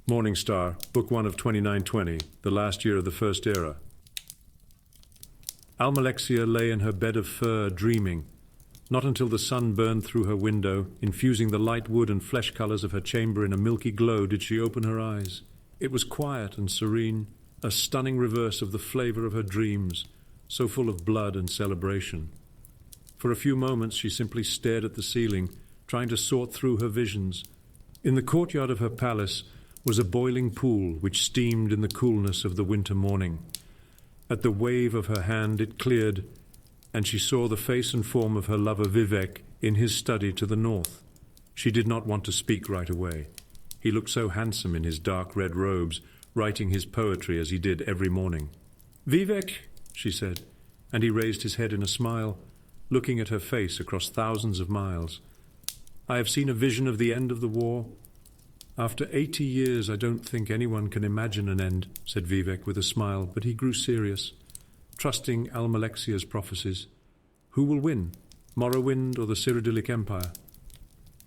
Morning Star, Book 1 of 2920, the last year of the First Era. Almalexia lay in her bed of fur, dreaming. Not until the sun burned through her window, infusing the light wood and flesh colors of her chamber in a milky glow, did she open her eyes. It was quiet and serene, a stunning reverse of the flavor of her dreams, so full of blood and celebration. For a few moments she simply stared at the ceiling, trying to sort through her visions. In the courtyard of her palace was a boiling pool which steamed in the coolness of the winter morning. At the wave of her hand it cleared, and she saw the face and form of her lover Vivek in his study to the north. She did not want to speak right away. He looked so handsome in his dark red robes, writing his poetry as he did every morning. "Vivek," she said, and he raised his head in a smile, looking at her face across thousands of miles. "I have seen a vision of the end of the war. After 80 years, I don't think anyone can imagine an end," said Vivek with a smile, but he grew serious, trusting Almalexia's prophecies. "Who will win, Morrowind or the Cyrodiilic Empire?"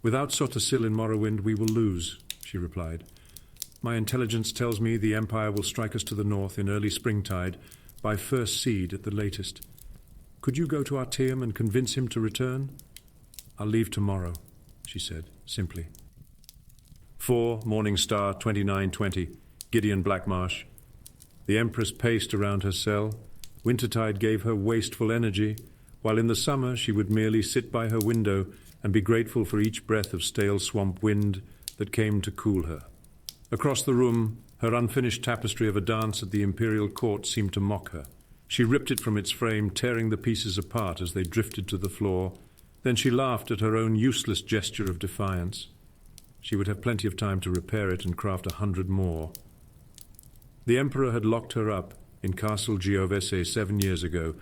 "Without Sotasil in Morrowind, we will lose," she replied. "My intelligence tells me the Empire will strike us to the north in early springtide, by first seed at the latest. Could you go to Artaeum and convince him to return?" "I'll leave tomorrow," she said, simply. 4 Morning Star 2920, Gideon Blackmarsh. The Empress paced around her cell. Wintertide gave her wasteful energy, while in the summer she would merely sit by her window and be grateful for each breath of stale swamp wind that came to cool her. Across the room, her unfinished tapestry of a dance at the imperial court seemed to mock her. She ripped it from its frame, tearing the pieces apart as they drifted to the floor. Then she laughed at her own useless gesture of defiance. She would have plenty of time to repair it and craft 100 more. The Emperor had locked her up in Castle Giovese 7 years ago,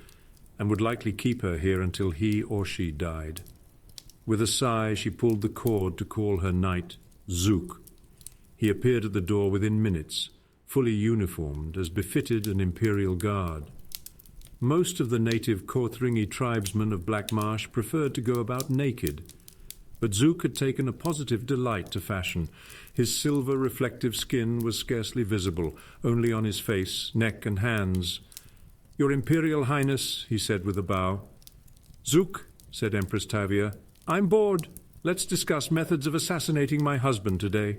and would likely keep her here until he or she died. With a sigh, she pulled the cord to call her knight, Zook. He appeared at the door within minutes, fully uniformed, as befitted an imperial guard. Most of the native Korthringi tribesmen of Blackmarsh preferred to go about naked, but Zook had taken a positive delight to fashion. His silver reflective skin was scarcely visible, only on his face, neck and hands. "Your Imperial Highness," he said with a bow. "Zook," said Empress Tavia, "I'm bored. Let's discuss methods of assassinating my husband today."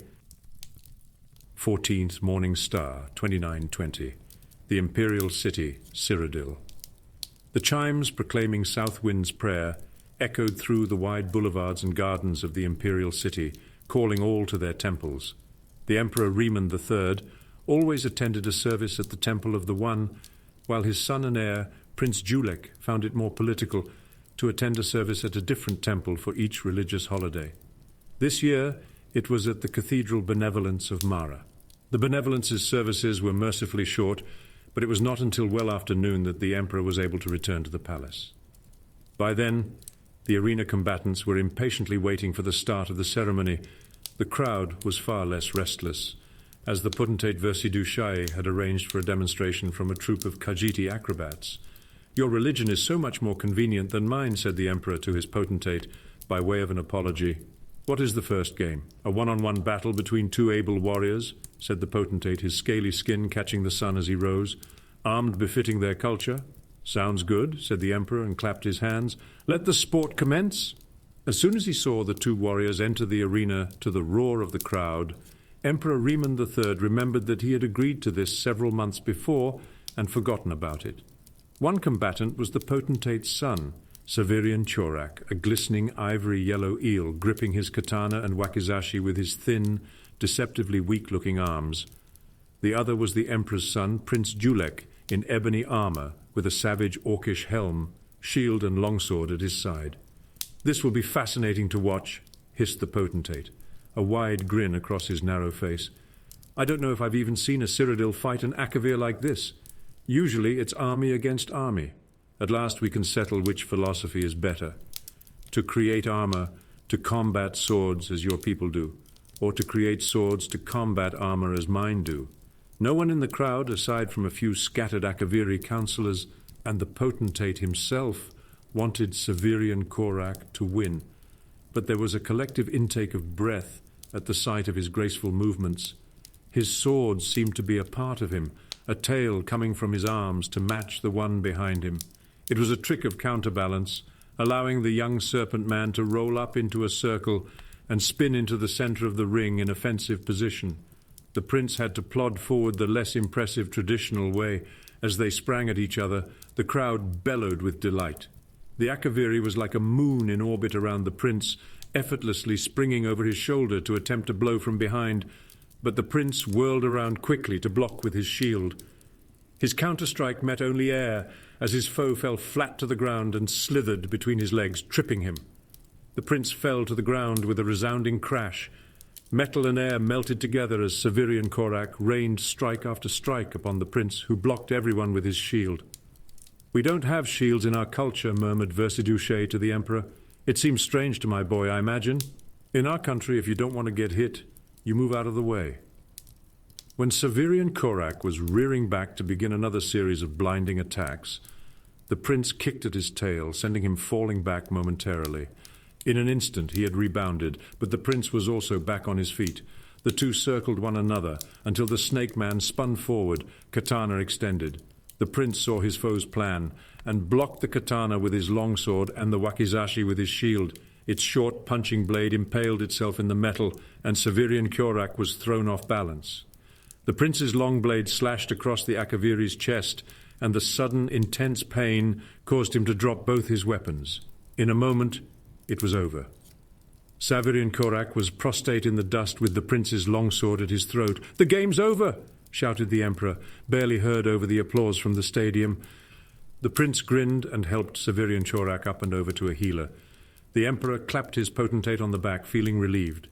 14th Morning Star 2920, the Imperial City, Cyrodiil. The chimes proclaiming Southwind's prayer echoed through the wide boulevards and gardens of the imperial city, calling all to their temples. The Emperor Riemann III always attended a service at the Temple of the One, while his son and heir, Prince Julek, found it more political to attend a service at a different temple for each religious holiday. This year, it was at the Cathedral Benevolence of Mara. The Benevolence's services were mercifully short, but it was not until well after noon that the Emperor was able to return to the palace. By then, the arena combatants were impatiently waiting for the start of the ceremony. The crowd was far less restless, as the potentate Versidu Shai had arranged for a demonstration from a troupe of Khajiiti acrobats. "Your religion is so much more convenient than mine," said the Emperor to his potentate, by way of an apology. "What is the first game? A one-on-one battle between 2 able warriors?" said the potentate, his scaly skin catching the sun as he rose. "Armed befitting their culture?" "Sounds good," said the Emperor and clapped his hands. "Let the sport commence." As soon as he saw the 2 warriors enter the arena to the roar of the crowd, Emperor Riemann III remembered that he had agreed to this several months before and forgotten about it. One combatant was the potentate's son, Severian Chorak, a glistening ivory yellow eel gripping his katana and wakizashi with his thin, deceptively weak-looking arms. The other was the Emperor's son, Prince Julek, in ebony armor, with a savage orcish helm, shield and longsword at his side. "This will be fascinating to watch," hissed the potentate, a wide grin across his narrow face. "I don't know if I've even seen a Cyrodiil fight an Akavir like this. Usually it's army against army. At last we can settle which philosophy is better. To create armor, to combat swords as your people do, or to create swords to combat armor as mine do. No one in the crowd, aside from a few scattered Akaviri councillors and the potentate himself, wanted Severian Chorak to win, but there was a collective intake of breath at the sight of his graceful movements. His sword seemed to be a part of him, a tail coming from his arms to match the one behind him. It was a trick of counterbalance, allowing the young serpent man to roll up into a circle and spin into the center of the ring in offensive position. The prince had to plod forward the less impressive traditional way. As they sprang at each other, the crowd bellowed with delight. The Akaviri was like a moon in orbit around the prince, effortlessly springing over his shoulder to attempt a blow from behind, but the prince whirled around quickly to block with his shield. His counterstrike met only air as his foe fell flat to the ground and slithered between his legs, tripping him. The prince fell to the ground with a resounding crash. Metal and air melted together as Severian Korak rained strike after strike upon the prince, who blocked everyone with his shield. "We don't have shields in our culture," murmured Versidouche to the emperor. "It seems strange to my boy, I imagine. In our country, if you don't want to get hit, you move out of the way." When Severian Korak was rearing back to begin another series of blinding attacks, the prince kicked at his tail, sending him falling back momentarily. In an instant he had rebounded, but the prince was also back on his feet. The two circled one another until the snake man spun forward, katana extended. The prince saw his foe's plan and blocked the katana with his longsword and the wakizashi with his shield. Its short punching blade impaled itself in the metal, and Severian Korak was thrown off balance. The prince's long blade slashed across the Akaviri's chest, and the sudden, intense pain caused him to drop both his weapons. In a moment, it was over. Severian Korak was prostrate in the dust with the prince's longsword at his throat. "The game's over!" shouted the emperor, barely heard over the applause from the stadium. The prince grinned and helped Severian Korak up and over to a healer. The emperor clapped his potentate on the back, feeling relieved.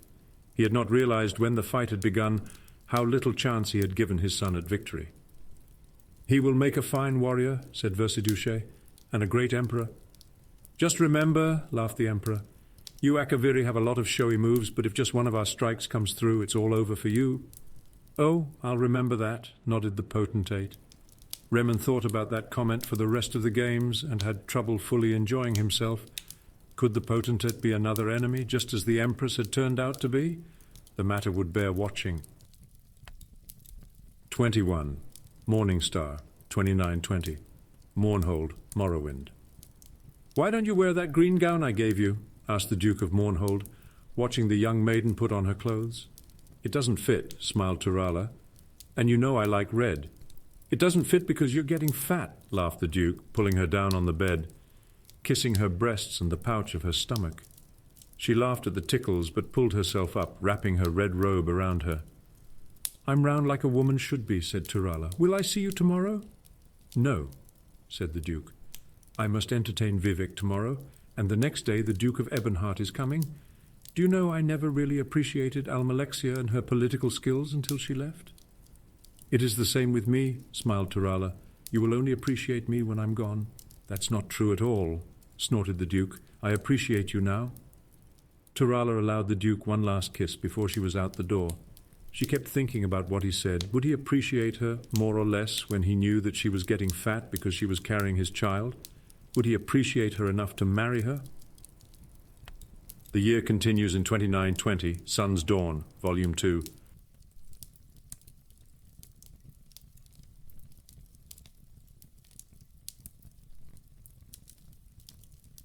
He had not realized when the fight had begun how little chance he had given his son at victory. "He will make a fine warrior," said Versidouche, "and a great emperor." "Just remember," laughed the emperor, "you Akaviri have a lot of showy moves, but if just one of our strikes comes through, it's all over for you." "Oh, I'll remember that," nodded the potentate. Remen thought about that comment for the rest of the games and had trouble fully enjoying himself. Could the potentate be another enemy, just as the empress had turned out to be? The matter would bear watching. 21. Morning Star, 2920. Mornhold, Morrowind. "Why don't you wear that green gown I gave you?" asked the Duke of Mornhold, watching the young maiden put on her clothes. "It doesn't fit," smiled Turala, "and you know I like red." "It doesn't fit because you're getting fat," laughed the Duke, pulling her down on the bed, kissing her breasts and the pouch of her stomach. She laughed at the tickles, but pulled herself up, wrapping her red robe around her. "I'm round like a woman should be," said Turala. "Will I see you tomorrow?" "No," said the Duke. "I must entertain Vivek tomorrow, and the next day the Duke of Ebonheart is coming. Do you know I never really appreciated Almalexia and her political skills until she left?" "It is the same with me," smiled Turala. "You will only appreciate me when I'm gone." "That's not true at all," snorted the Duke. "I appreciate you now." Turala allowed the Duke one last kiss before she was out the door. She kept thinking about what he said. Would he appreciate her more or less when he knew that she was getting fat because she was carrying his child? Would he appreciate her enough to marry her? The year continues in 2920, Sun's Dawn, Volume 2.